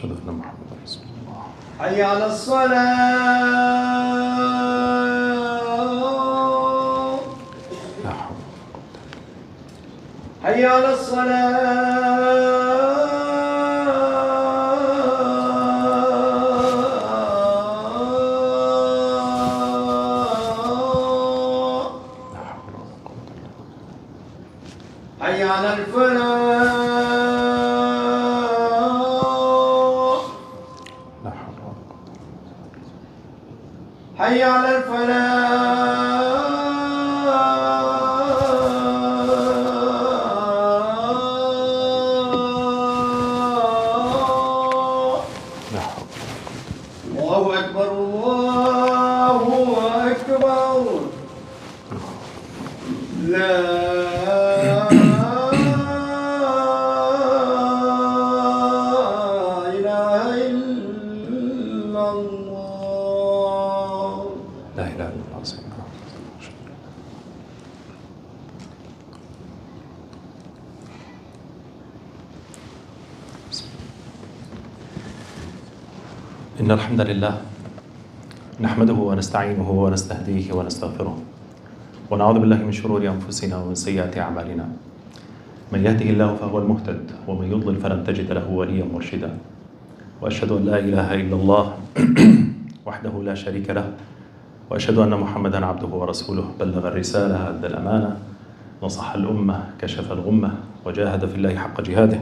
وأشهد أن محمدا رسول الله. حي على الصلاة. لا حول. حي على الصلاة. حي على الفلاح. لا حول ولا قوة. حي على الفلاح. لا حول. الله أكبر الله أكبر. لا إله إلا الله. لا إله إلا الله سيدنا محمد. إن الحمد لله نحمده ونستعينه ونستهديه ونستغفره ونعوذ بالله من شرور أنفسنا ومن سيئات أعمالنا. من يهده الله فهو المهتد ومن يضلل فلن تجد له وليا مرشدا. وأشهد أن لا إله إلا الله وحده لا شريك له وأشهد أن محمدا عبده ورسوله. بلغ الرسالة أدى الأمانة نصح الأمة كشف الغمة وجاهد في الله حق جهاده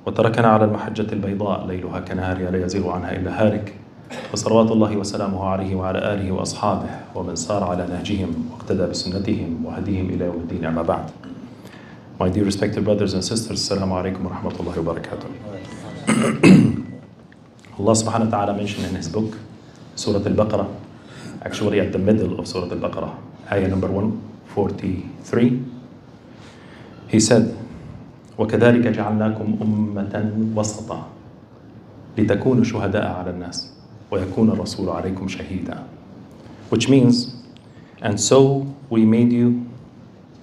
وتركنا على المحجة البيضاء ليلها كنهارها لا يزيغ عنها إلا هالك. وصلوات الله وسلامه عليه وعلى آله وأصحابه ومن سار على نهجهم واقتدى بسنتهم وهديهم إلى يوم الدين. أما بعد. My dear respected brothers and sisters, Assalamu alaikum wa rahmatullahi wa barakatuh. Allah subhanahu wa ta'ala mentioned in his book, Surah Al-Baqarah, actually at the middle of Surah Al-Baqarah, ayah number 143, he said, وَكَذَلِكَ جَعَلْنَاكُمْ أُمَّةً وَسَطًا لِتَكُونُوا شُهَدَاءَ عَلَى النَّاسِ وَيَكُونَ الرَّسُولُ عَلَيْكُمْ شَهِيدًا. Which means, and so we made you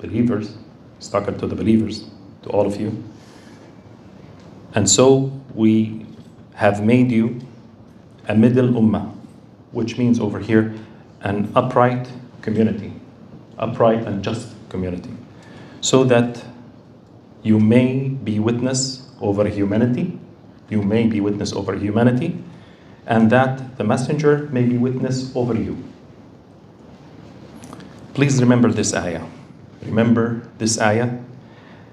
believers, stuck to the believers, to all of you, and so we have made you a middle ummah, which means over here an upright community, upright and just community, so that you may be witness over humanity, you may be witness over humanity, and that the messenger may be witness over you. Please remember this ayah. Remember this ayah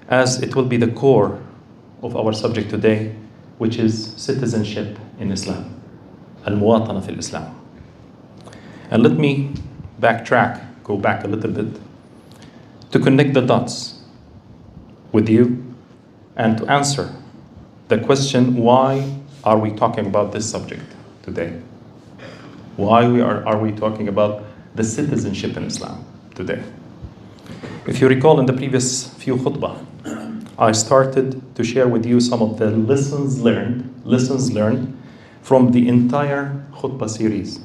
as it will be the core of our subject today, which is citizenship in Islam, al-muwatana fil Islam. And let me go back a little bit to connect the dots with you and to answer the question, why are we talking about this subject today? Why are we talking about the citizenship in Islam today? If you recall, in the previous few khutbah, I started to share with you some of the lessons learned from the entire khutbah series,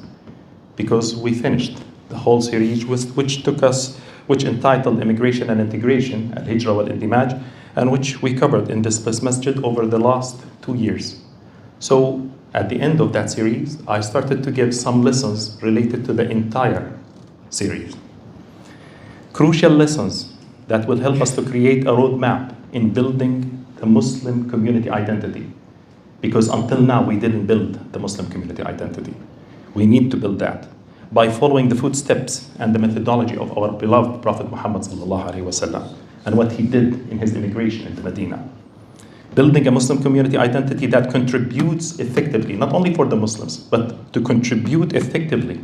because we finished the whole series which entitled Immigration and Integration, Al-Hijra wal-Indimaj, and which we covered in this masjid over the last 2 years. So at the end of that series, I started to give some lessons related to the entire series. Crucial lessons that will help us to create a roadmap in building the Muslim community identity. Because until now, we didn't build the Muslim community identity. We need to build that by following the footsteps and the methodology of our beloved Prophet Muhammad sallallahu alaihi wasallam and what he did in his immigration into Medina. Building a Muslim community identity that contributes effectively, not only for the Muslims, but to contribute effectively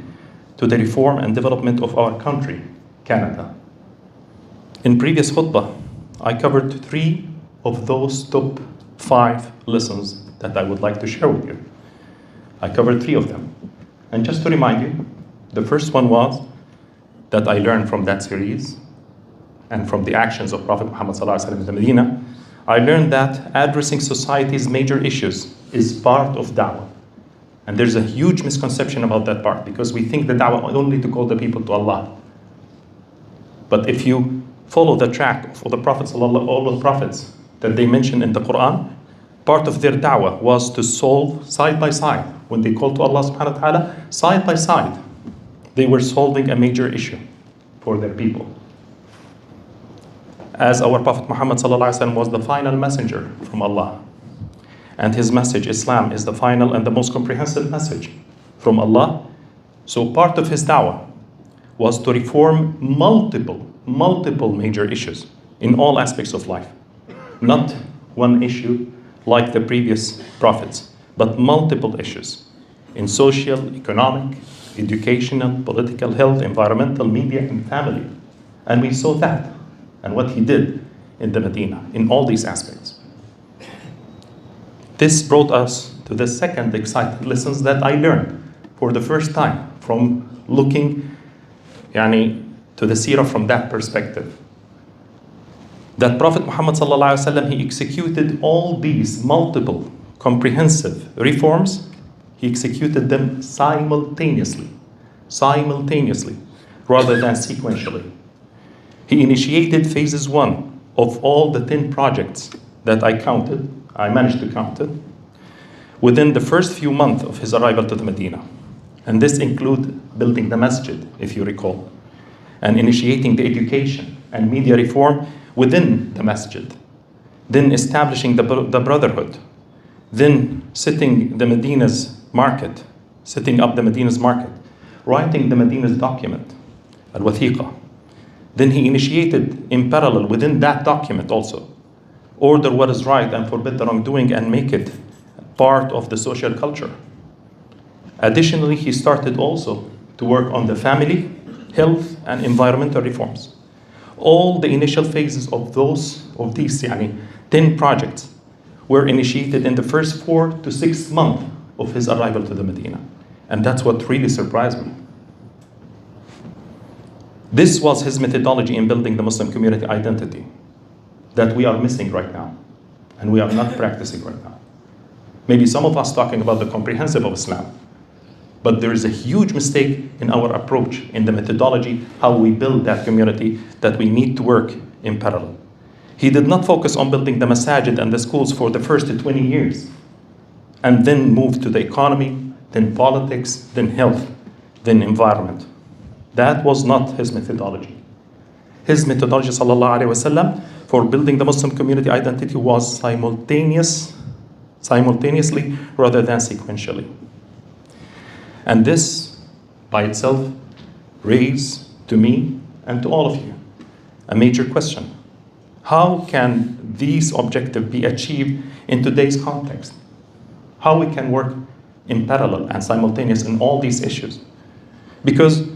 to the reform and development of our country, Canada. In previous khutbah, I covered 3 of those top 5 lessons that I would like to share with you. I covered 3 of them. And just to remind you, the first one was that I learned from that series and from the actions of Prophet Muhammad sallallahu alaihi wasallam in Medina. I learned that addressing society's major issues is part of da'wah. And there's a huge misconception about that part, because we think the da'wah only to call the people to Allah. But if you follow the track of all the prophets that they mention in the Quran, part of their da'wah was to solve side by side. When they called to Allah subhanahu wa ta'ala, side by side, they were solving a major issue for their people. As our Prophet Muhammad sallallahu alaihi wasallam was the final messenger from Allah, and his message, Islam, is the final and the most comprehensive message from Allah. So part of his da'wah was to reform multiple major issues in all aspects of life. Not one issue like the previous prophets, but multiple issues in social, economic, educational, political, health, environmental, media, and family. And we saw that and what he did in the Medina in all these aspects. This brought us to the second exciting lessons that I learned for the first time from looking to the seerah from that perspective. That Prophet Muhammad sallallahu alaihi wasallam, he executed all these multiple comprehensive reforms. He executed them simultaneously, rather than sequentially. He initiated phases 1 of all the 10 projects that I managed to count it, within the first few months of his arrival to the Medina. And this included building the masjid, if you recall, and initiating the education and media reform within the masjid, then establishing the brotherhood, then setting up the Medina's market, writing the Medina's document, al-wathiqa. Then he initiated in parallel within that document also, order what is right and forbid the wrongdoing and make it part of the social culture. Additionally, he started also to work on the family, health, and environmental reforms. All the initial phases of these 10 projects were initiated in the first 4 to 6 months of his arrival to the Medina. And that's what really surprised me. This was his methodology in building the Muslim community identity that we are missing right now, and we are not practicing right now. Maybe some of us talking about the comprehensive of Islam, but there is a huge mistake in our approach, in the methodology, how we build that community, that we need to work in parallel. He did not focus on building the masajid and the schools for the first 20 years, and then move to the economy, then politics, then health, then environment. That was not his methodology. His methodology, sallallahu alaihi wasallam, for building the Muslim community identity was simultaneously rather than sequentially. And this by itself raised to me and to all of you a major question. How can these objectives be achieved in today's context? How we can work in parallel and simultaneous in all these issues? Because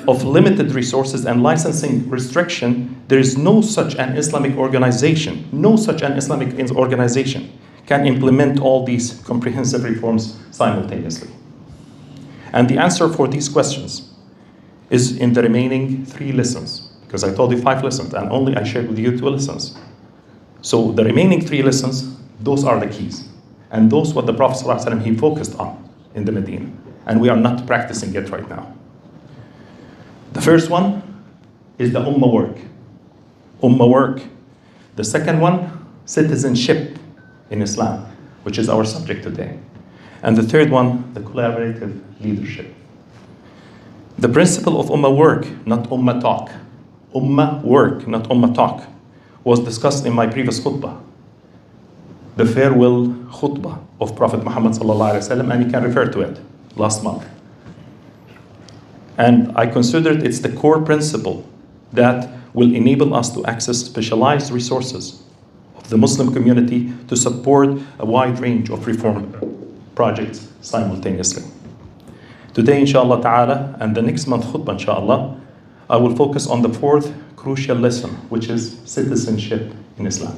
of limited resources and licensing restriction, there is no such an Islamic organization can implement all these comprehensive reforms simultaneously. And the answer for these questions is in the remaining 3 lessons, because I told you 5 lessons and only I shared with you 2 lessons. So the remaining 3 lessons, those are the keys. And those what the Prophet ﷺ, he focused on in the Medina. And we are not practicing it right now. The first one is the ummah work. The second one, citizenship in Islam, which is our subject today. And the third one, the collaborative leadership. The principle of ummah work, not ummah talk. Ummah work, not ummah talk, was discussed in my previous khutbah, the farewell khutbah of Prophet Muhammad sallallahu alaihi wasallam, and you can refer to it last month. And I considered it's the core principle that will enable us to access specialized resources of the Muslim community to support a wide range of reform projects simultaneously. Today, inshallah ta'ala, and the next month khutbah, inshallah, I will focus on the 4th crucial lesson, which is citizenship in Islam.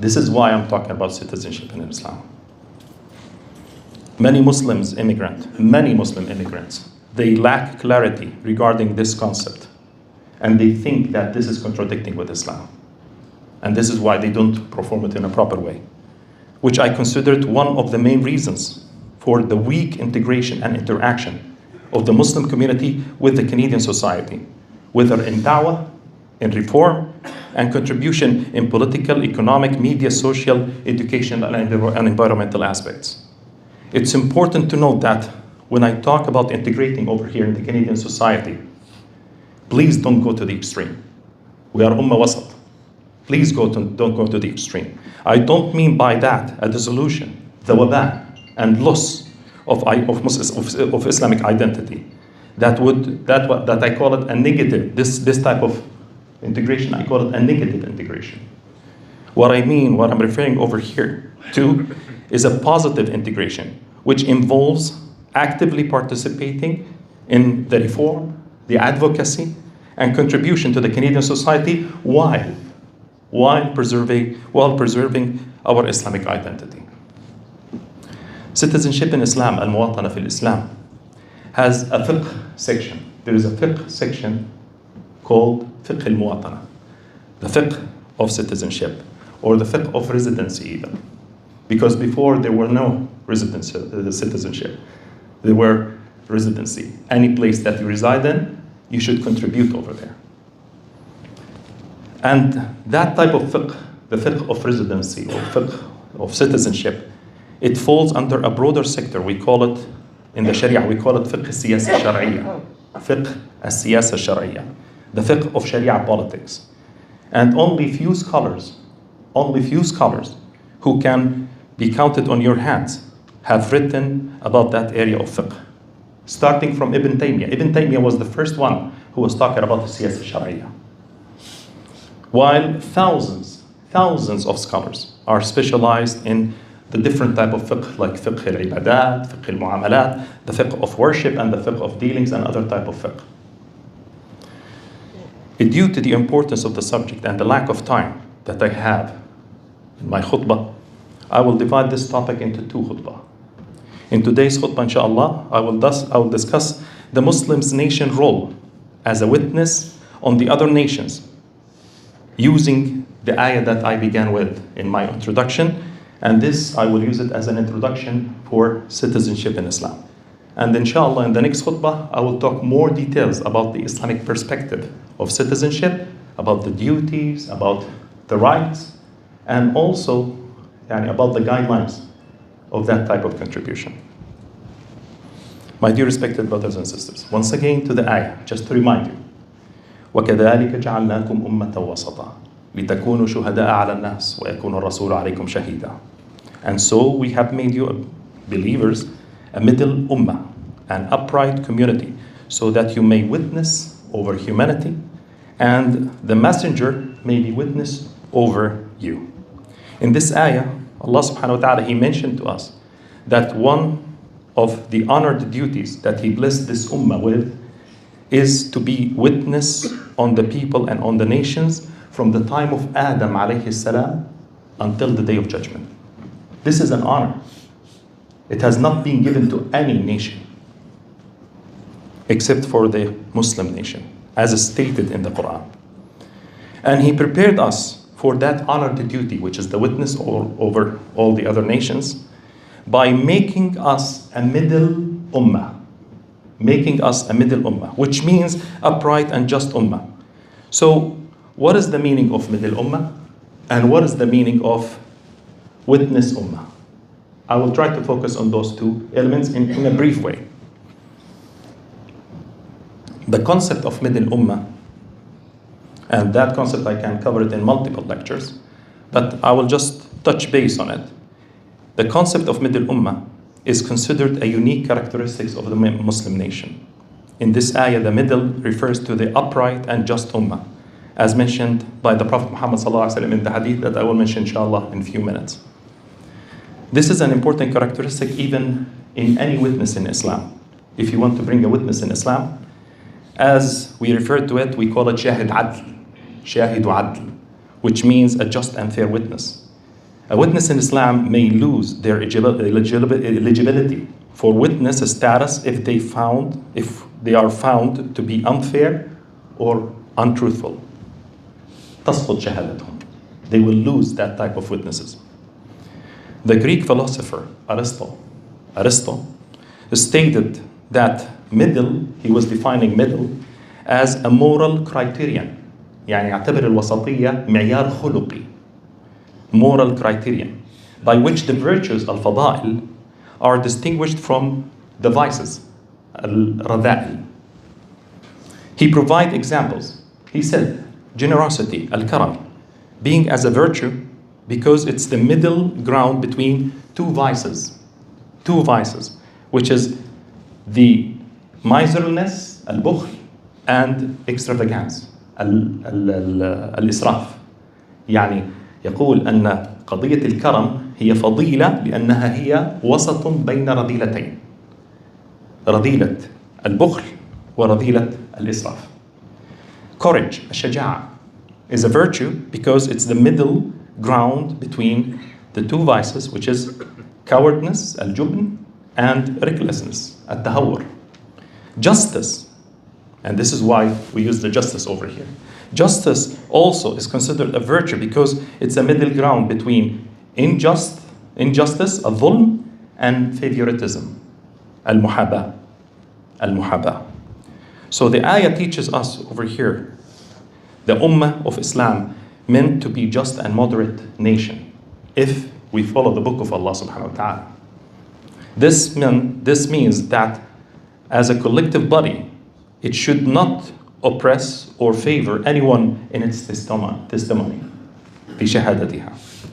This is why I'm talking about citizenship in Islam. Many Muslim immigrants, they lack clarity regarding this concept, and they think that this is contradicting with Islam. And this is why they don't perform it in a proper way, which I considered one of the main reasons for the weak integration and interaction of the Muslim community with the Canadian society, whether in da'wah, in reform, and contribution in political, economic, media, social, education, and environmental aspects. It's important to note that when I talk about integrating over here in the Canadian society, please don't go to the extreme. We are Ummah Wasat. Please don't go to the extreme. I don't mean by that a dissolution, the waba, and loss of Islamic identity. That I call it a negative, this type of integration, I call it a negative integration. What I'm referring over here to is a positive integration, which involves actively participating in the reform, the advocacy, and contribution to the Canadian society while preserving our Islamic identity. Citizenship in Islam, al-muwatana fil Islam, has a fiqh section. There is a fiqh section called fiqh al-muwatana, the fiqh of citizenship, or the fiqh of residency even. Because before there were no citizenship, there were residency. Any place that you reside in, you should contribute over there. And that type of fiqh, the fiqh of residency or fiqh of citizenship, it falls under a broader sector. We call it, in the Sharia, we call it fiqh al-siyasa al-shar'iyya. Fiqh al-siyasa al-shar'iyya. The fiqh of Sharia politics. And only few scholars who can be counted on your hands have written about that area of fiqh. Starting from Ibn Taymiyyah. Ibn Taymiyyah was the first one who was talking about the siyasa al-shar'iyya. While thousands of scholars are specialized in the different type of fiqh, like fiqh al-ibadat, fiqh al-mu'amalat, the fiqh of worship, and the fiqh of dealings, and other type of fiqh. Due to the importance of the subject and the lack of time that I have in my khutbah, I will divide this topic into two khutbah. In today's khutbah, inshallah, I will discuss the Muslims' nation role as a witness on the other nations, using the ayah that I began with in my introduction, and this I will use it as an introduction for citizenship in Islam. And inshallah, in the next khutbah, I will talk more details about the Islamic perspective of citizenship, about the duties, about the rights, and also about the guidelines of that type of contribution. My dear respected brothers and sisters, once again to the ayah, just to remind you, وَكَذَلِكَ جَعَلْنَاكُمْ أُمَّةً وَسَطًا لِتَكُونُوا شُهَدَاءَ عَلَى النَّاسِ وَيَكُونَ الرَّسُولُ عَلَيْكُمْ شَهِيدًا. And so we have made you believers a middle ummah, an upright community, so that you may witness over humanity, and the messenger may be witness over you. In this ayah, Allah subhanahu wa ta'ala, He mentioned to us that one of the honored duties that He blessed this ummah with is to be witness on the people and on the nations from the time of Adam alayhi salam until the day of judgment. This is an honor. It has not been given to any nation except for the Muslim nation, as stated in the Quran. And He prepared us for that honored duty, which is the witness over all the other nations, by making us a middle ummah. Making us a middle ummah, which means upright and just ummah. So, what is the meaning of middle ummah? And what is the meaning of witness ummah? I will try to focus on those two elements in a brief way. The concept of middle ummah, and that concept I can cover it in multiple lectures, but I will just touch base on it. The concept of middle ummah is considered a unique characteristic of the Muslim nation. In this ayah, the middle refers to the upright and just ummah, as mentioned by the Prophet Muhammad ﷺ in the hadith that I will mention inshallah in a few minutes. This is an important characteristic even in any witness in Islam. If you want to bring a witness in Islam, as we refer to it, we call it shahid adl, which means a just and fair witness. A witness in Islam may lose their eligibility for witness status if they are found to be unfair or untruthful. تسقط شهادتهم. They will lose that type of witnesses. The Greek philosopher Aristotle stated that middle, he was defining middle as a moral criterion يعني يعتبر الوسطية معيار خلقي, moral criterion, by which the virtues الفضائل are distinguished from the vices الرذائل. He provides examples. He said, generosity, al-karam, being as a virtue because it's the middle ground between two vices, which is the miserliness, al-bukhl, and extravagance, al-israf. يعني يقول أن قضية الكرم هي فضيلة لأنها هي وسط بين رذيلتين, رذيلة البخل ورذيلة الإسراف. Courage, الشجاعة, is a virtue because it's the middle ground between the two vices, which is cowardness, الجبن, and recklessness, التهور. Justice, and this is why we use the justice over here. Justice also is considered a virtue because it's a middle ground between injustice, الظلم, and favoritism, المحاباة. So the ayah teaches us over here, the Ummah of Islam meant to be just and moderate nation if we follow the book of Allah subhanahu wa ta'ala. This means that as a collective body, it should not oppress or favor anyone in its testimony.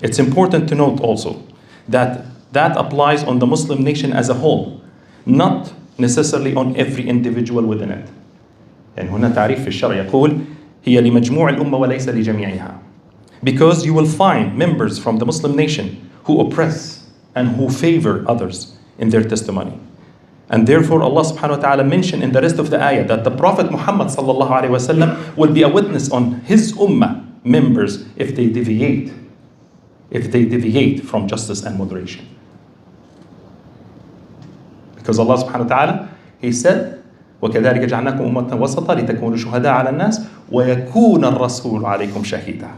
It's important to note also that applies on the Muslim nation as a whole, not necessarily on every individual within it. يعني هنا تعريف في الشرع يقول هي لمجموع الأمة وليس لجميعها. Because you will find members from the Muslim nation who oppress and who favor others in their testimony. And therefore Allah subhanahu wa ta'ala mentioned in the rest of the ayah that the Prophet Muhammad sallallahu alayhi wa sallam will be a witness on his ummah members if they deviate from justice and moderation. Because Allah subhanahu wa ta'ala, He said, وَكَذَلِكَ جَعَلْنَاكُمْ أُمَّةً وَسَطًا لِتَكُونُوا شُهَدَاءَ عَلَى النَّاسِ وَيَكُونَ الرَّسُولُ عَلَيْكُمْ شَهِيدًا.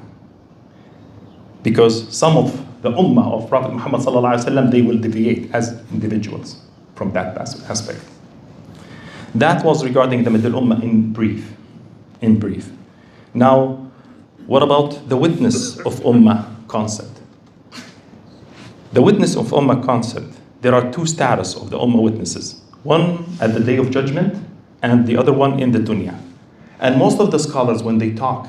Because some of the ummah of Prophet Muhammad sallallahu alayhi wa sallam, they will deviate as individuals from that aspect. That was regarding the middle ummah in brief. Now, what about the witness of ummah concept? The witness of ummah concept, there are two status of the ummah witnesses. One at the day of judgment and the other one in the dunya. And most of the scholars, when they talk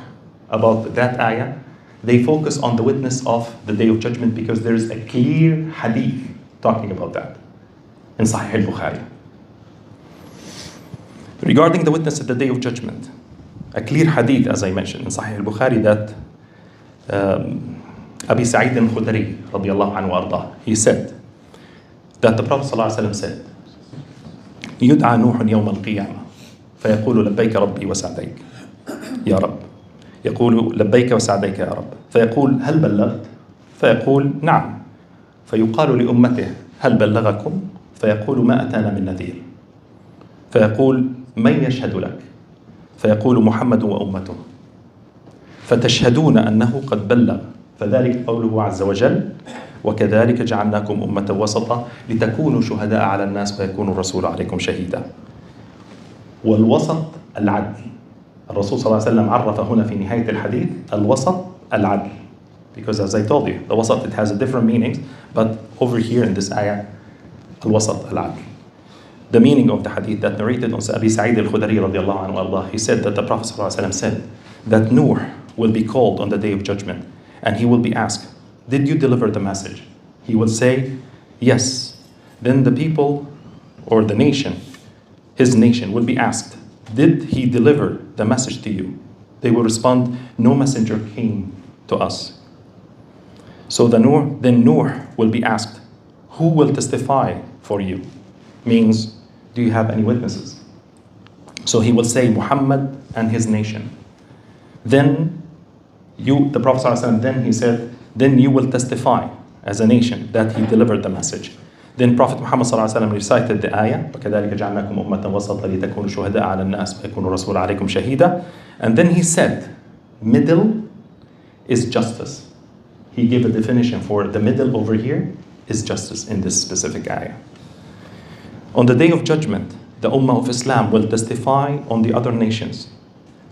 about that ayah, they focus on the witness of the day of judgment because there is a clear hadith talking about that in Sahih al-Bukhari. Regarding the witness at the day of judgment, a clear hadith, as I mentioned, in Sahih al-Bukhari that Abi Sa'id al-Khudri radiyallahu anhu ardah, he said that the Prophet sallallahu alaihi wasallam said, يدعى نوح يوم القيامة فيقول لبيك ربي وسعديك يا رب. يقول لبيك وسعديك يا رب. فيقول هل بلغت؟ فيقول نعم. فيقال لأمته هل بلغكم؟ فيقول ما أتانا من نذير. فيقول من يشهد لك؟ فيقول محمد وأمته. فتشهدون أنه قد بلغ. فذلك قوله عز وجل وكذلك جعلناكم أمة وسطا لتكونوا شهداء على الناس ويكون الرسول عليكم شهيدا. والوسط العدل. الرسول صلى الله عليه وسلم عرف هنا في نهاية الحديث الوسط العدل. Because as I told you, the wasat, it has a different meanings, but over here in this ayah, al-wasat al-adl. The meaning of the hadith that narrated on Abi Sa'id al-Khudri radiyallahu anhu Allah, he said that the Prophet sallallahu alaihi wasallam said that Nuh will be called on the day of judgment and he will be asked, did you deliver the message? He will say, yes. Then the people or the nation, his nation will be asked, did he deliver the message to you? They will respond, no messenger came to us. So then Nuh will be asked, who will testify for you? Means, do you have any witnesses? So he will say, Muhammad and his nation. Then the Prophet ﷺ, then he said, then you will testify as a nation that he delivered the message. Then Prophet Muhammad ﷺ recited the ayah, وَكَذَلِكَ جَعَلْنَاكُمْ أُمَّةً وَسَطًا لِتَكُونُوا شُهَدَاءَ عَلَى النَّاسِ وَيَكُونَ الرَّسُولُ عَلَيْكُمْ شَهِيدًا. And then he said, middle is justice. He gave a definition for the middle over here is justice in this specific ayah. On the day of judgment, the Ummah of Islam will testify on the other nations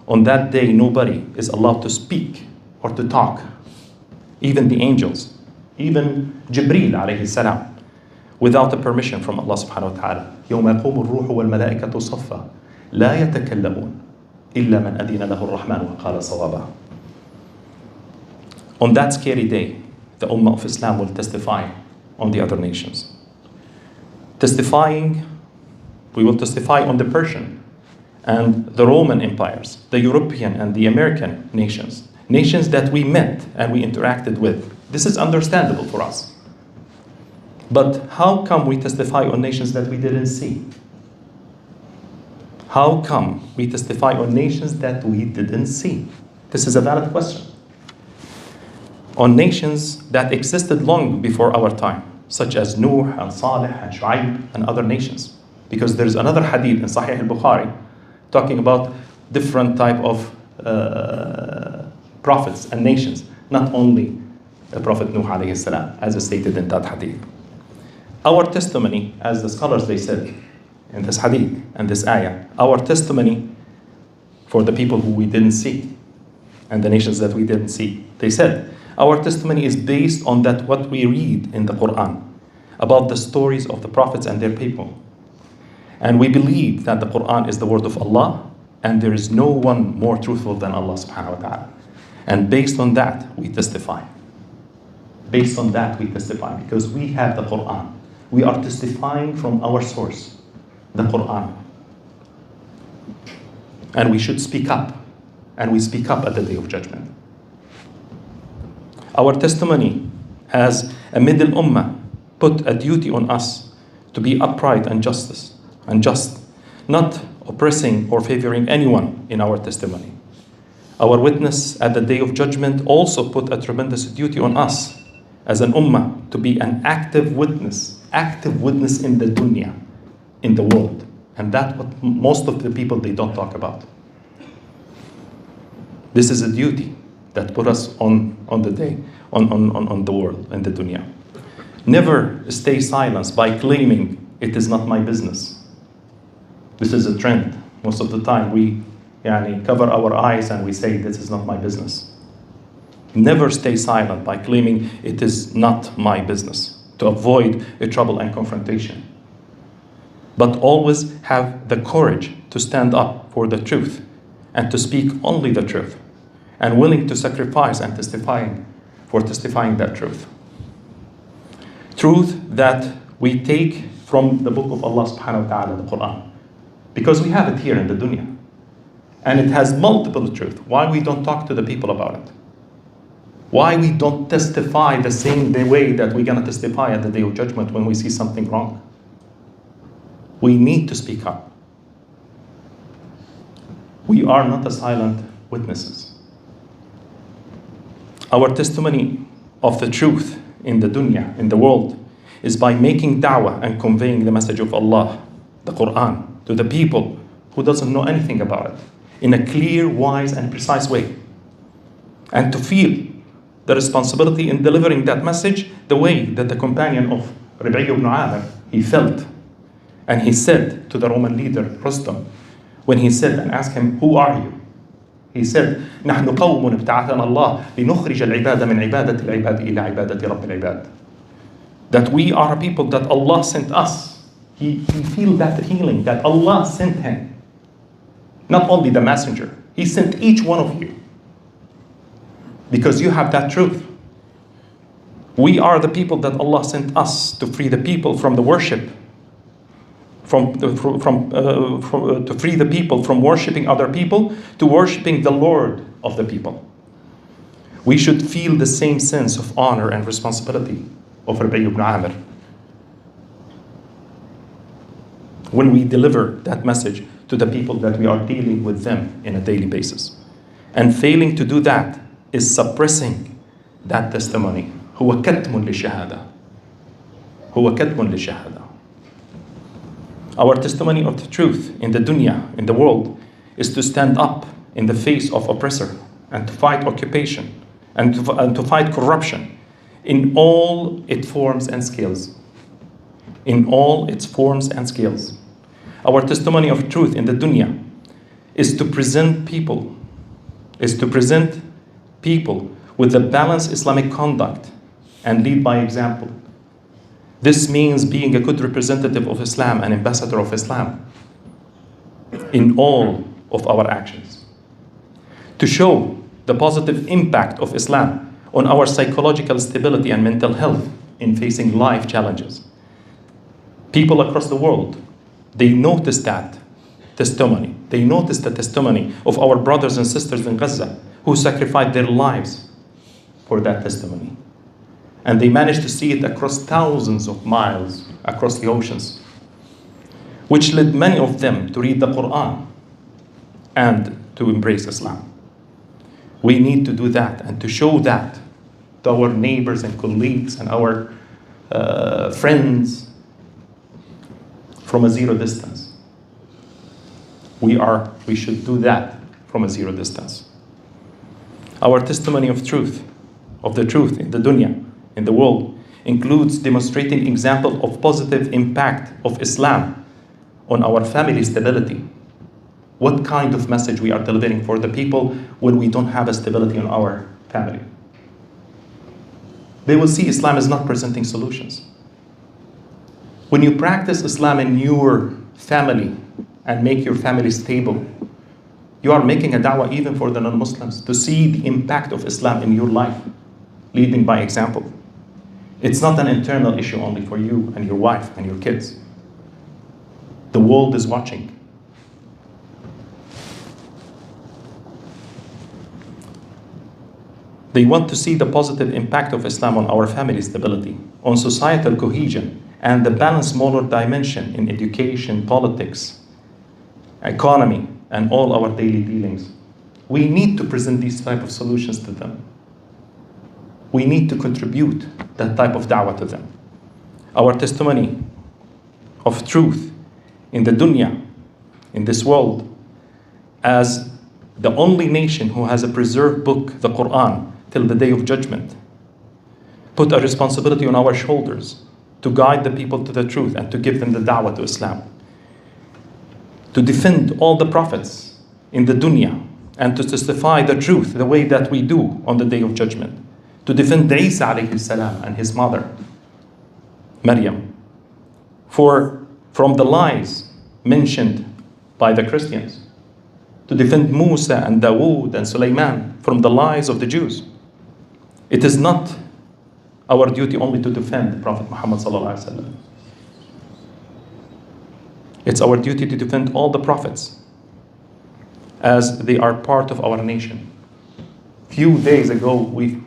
On that day, nobody is allowed to speak or to talk. Even the angels, even Jibreel alayhi salam, without the permission from Allah subhanahu wa ta'ala. يوم يقوم الروح والملائكة صفا لا يتكلمون إلا من أذن له الرحمن وقال صوابا. On that scary day, the Ummah of Islam will testify on the other nations. We will testify on the Persian and the Roman empires, the European and the American nations, nations that we met and we interacted with. This is understandable for us. But how come we testify on nations that we didn't see? How come we testify on nations that we didn't see? This is a valid question. On nations that existed long before our time, such as Nuh and Salih and Shu'aib and other nations. Because there's another hadith in Sahih al-Bukhari talking about different type of prophets and nations, not only the Prophet Nuh alayhi salam, as stated in that hadith. Our testimony, as the scholars they said in this hadith and this ayah, our testimony for the people who we didn't see and the nations that we didn't see, they said, our testimony is based on that what we read in the Quran about the stories of the prophets and their people. And we believe that the Quran is the word of Allah and there is no one more truthful than Allah subhanahu wa ta'ala. And based on that, we testify. Based on that, we testify because we have the Quran. We are testifying from our source, the Quran. And we should speak up. And we speak up at the Day of Judgment. Our testimony as a middle ummah put a duty on us to be upright and just, not oppressing or favoring anyone in our testimony. Our witness at the Day of Judgment also put a tremendous duty on us as an ummah to be an active witness in the dunya, in the world. And that's what most of the people, they don't talk about. This is a duty that put us on the day, on the world, in the dunya. Never stay silent by claiming it is not my business. This is a trend. Most of the time we cover our eyes and we say this is not my business. Never stay silent by claiming it is not my business to avoid a trouble and confrontation. But always have the courage to stand up for the truth and to speak only the truth and willing to sacrifice and testifying that truth. Truth that we take from the book of Allah subhanahu wa ta'ala, the Quran. Because we have it here in the dunya. And it has multiple truths. Why we don't talk to the people about it? Why we don't testify the way that we're going to testify at the Day of Judgment when we see something wrong? We need to speak up. We are not a silent witnesses. Our testimony of the truth in the dunya, in the world, is by making da'wah and conveying the message of Allah, the Quran, to the people who doesn't know anything about it, in a clear, wise, and precise way. And to feel the responsibility in delivering that message the way that the companion of Rabi'i ibn Amir, he felt. And he said to the Roman leader, Rustam, when he said and asked him, who are you? He said, نحن قوم ابتعثنا الله لنخرج العباد من عبادة العباد إلى عبادة رب العباد. That we are a people that Allah sent us. He feel that healing, that Allah sent him. Not only the messenger, He sent each one of you. Because you have that truth. We are the people that Allah sent us to free the people from the worship. To free the people from worshiping other people to worshiping the Lord of the people. We should feel the same sense of honor and responsibility of Rabi'i ibn Amir when we deliver that message to the people that we are dealing with them in a daily basis. And failing to do that is suppressing that testimony. هو كتم للشهادة. هو كتم للشهادة. Our testimony of the truth in the dunya, in the world, is to stand up in the face of oppressor and to fight occupation and to fight corruption in all its forms and scales. In all its forms and scales. Our testimony of truth in the dunya is to present people, with a balanced Islamic conduct and lead by example. This means being a good representative of Islam, an ambassador of Islam in all of our actions. To show the positive impact of Islam on our psychological stability and mental health in facing life challenges. People across the world, they notice that testimony. They notice the testimony of our brothers and sisters in Gaza who sacrificed their lives for that testimony. And they managed to see it across thousands of miles, across the oceans, which led many of them to read the Quran and to embrace Islam. We need to do that and to show that to our neighbors and colleagues and our friends from a zero distance. We should do that from a zero distance. Our testimony of the truth in the dunya, in the world, includes demonstrating example of positive impact of Islam on our family stability. What kind of message we are delivering for the people when we don't have a stability in our family? They will see Islam is not presenting solutions. When you practice Islam in your family and make your family stable, you are making a da'wah even for the non-Muslims to see the impact of Islam in your life, leading by example. It's not an internal issue only for you and your wife and your kids. The world is watching. They want to see the positive impact of Islam on our family stability, on societal cohesion, and the balanced moral dimension in education, politics, economy, and all our daily dealings. We need to present these type of solutions to them. We need to contribute that type of da'wah to them. Our testimony of truth in the dunya, in this world, as the only nation who has a preserved book, the Quran, till the day of judgment, put a responsibility on our shoulders to guide the people to the truth and to give them the da'wah to Islam. To defend all the prophets in the dunya and to testify the truth the way that we do on the day of judgment. To defend Isa alayhi salam and his mother, Maryam, from the lies mentioned by the Christians. To defend Musa and Dawood and Sulaiman from the lies of the Jews. It is not our duty only to defend the Prophet Muhammad sallallahu alaihi wasallam. It's our duty to defend all the prophets as they are part of our nation. Few days ago, we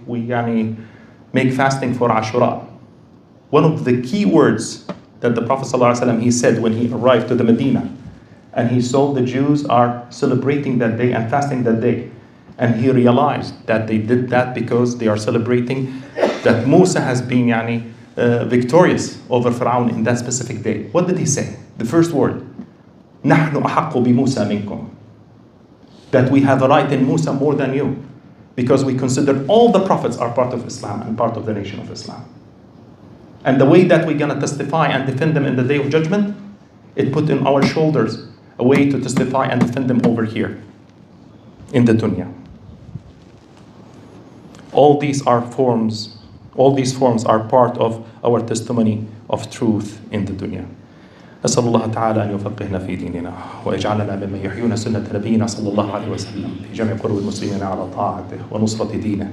make fasting for Ashura. One of the key words that the Prophet ﷺ, he said when he arrived to the Medina, and he saw the Jews are celebrating that day and fasting that day. And he realized that they did that because they are celebrating that Musa has been victorious over Fir'aun in that specific day. What did he say? The first word, نحن أحق بموسى منكم. That we have a right in Musa more than you. Because we consider all the prophets are part of Islam and part of the nation of Islam. And the way that we're going to testify and defend them in the day of judgment, it put in our shoulders a way to testify and defend them over here in the dunya. All these forms are part of our testimony of truth in the dunya. أسأل الله تعالى أن يفقهنا في ديننا ويجعلنا ممن يحيون سنة نبينا صلى الله عليه وسلم في جميع قلوب المسلمين على طاعته ونصرة دينه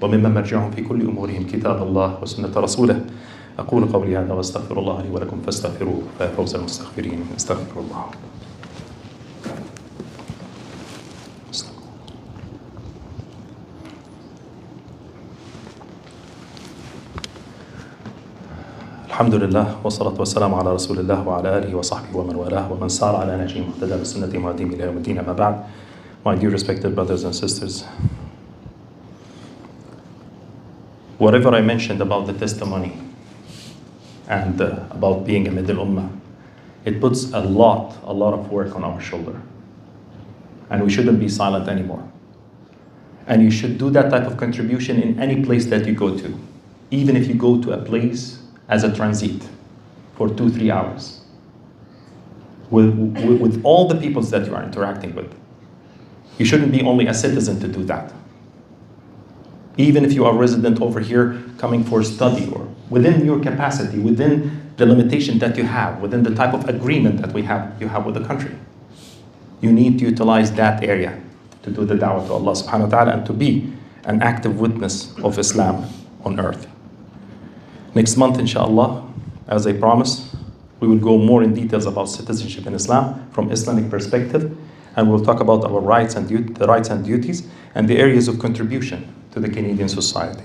وممن مرجعهم في كل أمورهم كتاب الله وسنة رسوله. أقول قولي هذا واستغفر الله لي ولكم فاستغفروه فيا فوز المستغفرين. استغفر الله. الحمد لله والصلاة والسلام على رسول الله وعلى آله وصحبه ومن والاه ومن سار على نهجه واهتدى بسنته وهديه إلى يوم الدين. أما بعد, my dear respected brothers and sisters, whatever I mentioned about the testimony and about being a middle ummah, it puts a lot of work on our shoulder, and we shouldn't be silent anymore. And you should do that type of contribution in any place that you go to, even if you go to a place as a transit for 2-3 hours with all the peoples that you are interacting with. You shouldn't be only a citizen to do that. Even if you are resident over here coming for study or within your capacity, within the limitation that you have, within the type of agreement that you have with the country. You need to utilize that area to do the da'wah to Allah subhanahu wa ta'ala and to be an active witness of Islam on earth. Next month, inshallah, as I promised, we will go more in details about citizenship in Islam from Islamic perspective, and we'll talk about our rights and duties and the areas of contribution to the Canadian society.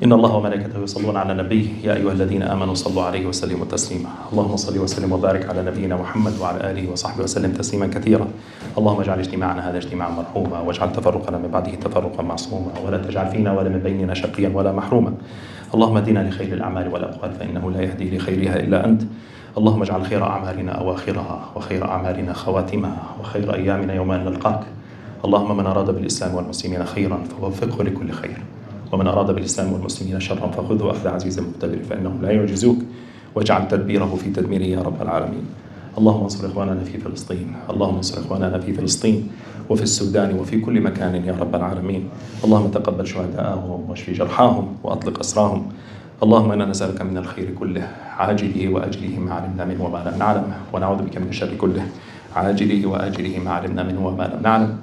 إن الله وملائكته يصلون على النبي يا أيها الذين آمنوا صلوا عليه وسلموا تسليما اللهم صل وسلم وبارك على نبينا محمد وعلى آله وصحبه وسلم تسليما كثيرا اللهم اجعل اجتماعنا هذا اجتماعا مرحوما واجعل تفرقنا من بعده تفرقا معصوما ولا تجعل فينا ولا من بيننا شقيا ولا محروما اللهم اهدنا لخير الأعمال والأقوال فإنه لا يهدي لخيرها إلا أنت اللهم اجعل خير أعمالنا أواخرها وخير أعمالنا خواتمها وخير أيامنا يوم أن نلقاك اللهم من أراد بالإسلام والمسلمين خيرا فوفقه لكل خير ومن أراد بالإسلام والمسلمين شرا فخذه أخذ عزيز مقتدر فإنهم لا يعجزوك واجعل تدبيره في تدميره يا رب العالمين اللهم انصر إخواننا في فلسطين اللهم انصر إخواننا في فلسطين وفي السودان وفي كل مكان يا رب العالمين اللهم تقبل شهداءهم واشف جرحاهم وأطلق أسراهم اللهم إنا نسألك من الخير كله عاجله وأجله ما علمنا منه وما لم نعلم ونعوذ بك من الشر كله عاجله وأجله ما علمنا منه وما لم نعلم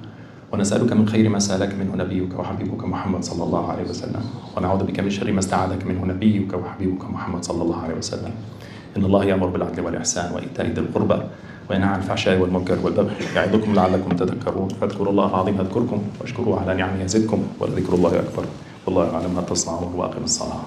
ونسألك من خير ما سألك منه نبيك وحبيبك محمد صلى الله عليه وسلم ونعوذ بك من شر ما استعاذك منه نبيك وحبيبك محمد صلى الله عليه وسلم إن الله يأمر بالعدل والإحسان وإيتاء ذي القربى وينهى عن الفحشاء والمنكر والبغي يعظكم لعلكم تذكرون فاذكروا الله العظيم يذكركم واشكروه على نعمه يزدكم ولذكر الله أكبر والله يعلم ما تصنعون وأقم الصلاة.